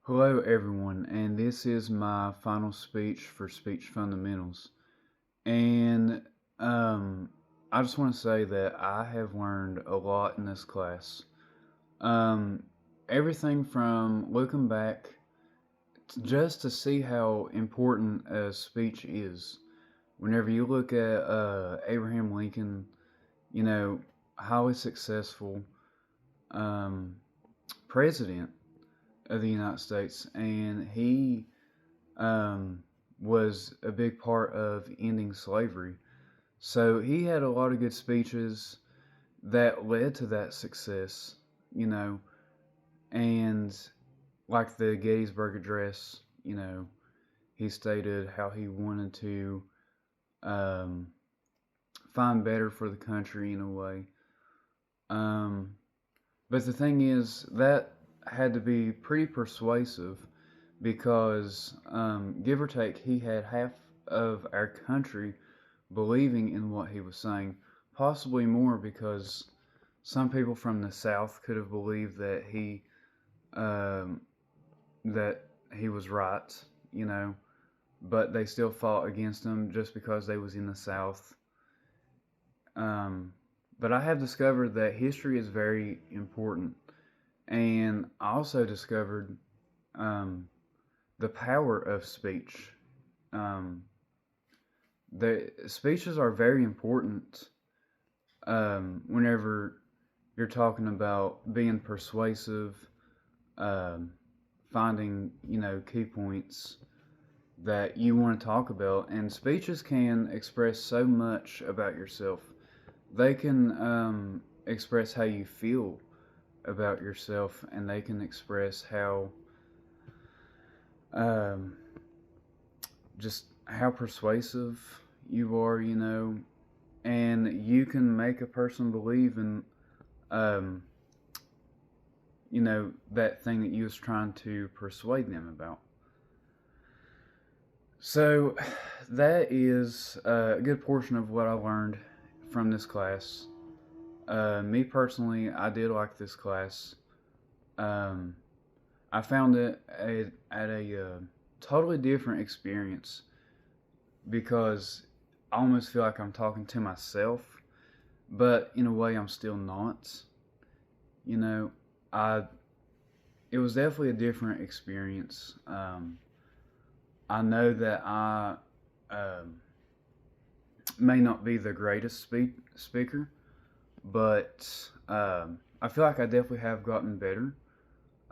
Hello, everyone, and this is my final speech for Speech Fundamentals. And I just want to say that I have learned a lot in this class. Um, Everything from looking back just to see how important a speech is. Whenever you look at Abraham Lincoln, you know, highly successful um, president of the United States, and he um, was a big part of ending slavery. So he had a lot of good speeches that led to that success, you know, and like the Gettysburg Address, he stated how he wanted to um, find better for the country in a way. Um, but the thing is, that had to be pretty persuasive because, give or take, he had half of our country believing in what he was saying, possibly more because some people from the South could have believed um, that he was right, you know, but they still fought against him just because they was in the South. Um, but I have discovered that history is very important, and I also discovered um, the power of speech. Um, the speeches are very important whenever you're talking about being persuasive, um, finding key points that you want to talk about, and speeches can express so much about yourself. They can express how you feel about yourself, and they can express how um, just how persuasive you are, and you can make a person believe in um, that thing that you was trying to persuade them about. So that is a good portion of what I learned from this class. Me personally, I did like this class. Um, I found it at a totally different experience because I almost feel like I'm talking to myself, but in a way I'm still not. You know, I it was definitely a different experience. I know that I um, may not be the greatest speaker, but I feel like I definitely have gotten better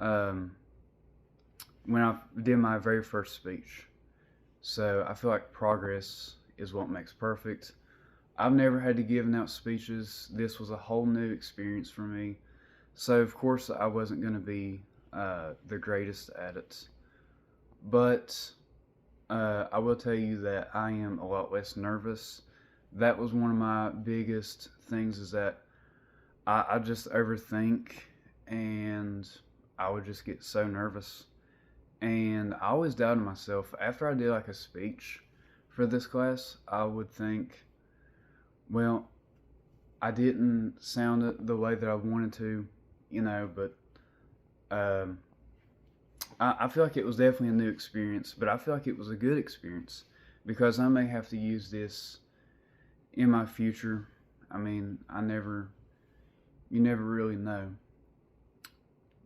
um, when I did my very first speech. So I feel like progress is what makes perfect. I've never had to give out speeches. This was a whole new experience for me. So of course I wasn't going to be the greatest at it, but I will tell you that I am a lot less nervous. That was one of my biggest things is that I just overthink and I would just get so nervous. And I always doubted myself. After I did like a speech for this class, I would think, well, I didn't sound it the way that I wanted to, but um, I feel like it was definitely a new experience, but I feel like it was a good experience because I may have to use this in my future. I mean, you never really know.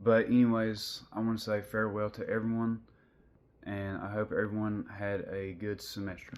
But, anyways, I want to say farewell to everyone, and I hope everyone had a good semester.